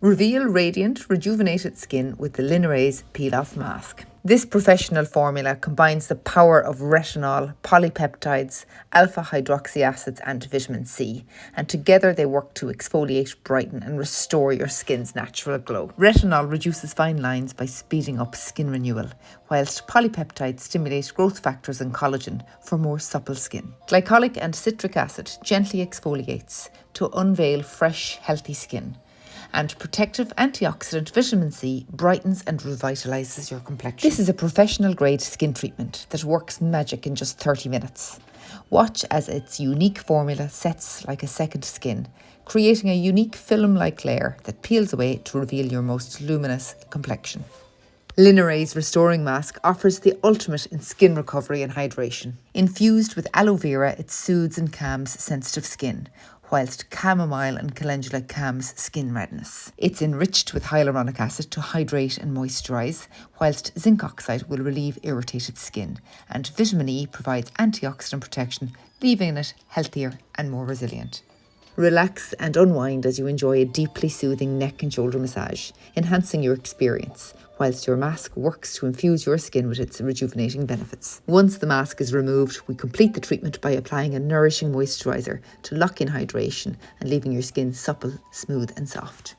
Reveal radiant, rejuvenated skin with the Linerase peel-off mask. This professional formula combines the power of retinol, polypeptides, alpha-hydroxy acids and vitamin C, and together they work to exfoliate, brighten and restore your skin's natural glow. Retinol reduces fine lines by speeding up skin renewal, whilst polypeptides stimulate growth factors and collagen for more supple skin. Glycolic and citric acid gently exfoliates to unveil fresh, healthy skin. And protective antioxidant vitamin C brightens and revitalises your complexion. This is a professional grade skin treatment that works magic in just 30 minutes. Watch as its unique formula sets like a second skin, creating a unique film-like layer that peels away to reveal your most luminous complexion. Linerase Restoring Mask offers the ultimate in skin recovery and hydration. Infused with aloe vera, it soothes and calms sensitive skin, whilst chamomile and calendula calms skin redness. It's enriched with hyaluronic acid to hydrate and moisturise, whilst zinc oxide will relieve irritated skin, and vitamin E provides antioxidant protection, leaving it healthier and more resilient. Relax and unwind as you enjoy a deeply soothing neck and shoulder massage, enhancing your experience, whilst your mask works to infuse your skin with its rejuvenating benefits. Once the mask is removed, we complete the treatment by applying a nourishing moisturiser to lock in hydration and leaving your skin supple, smooth and soft.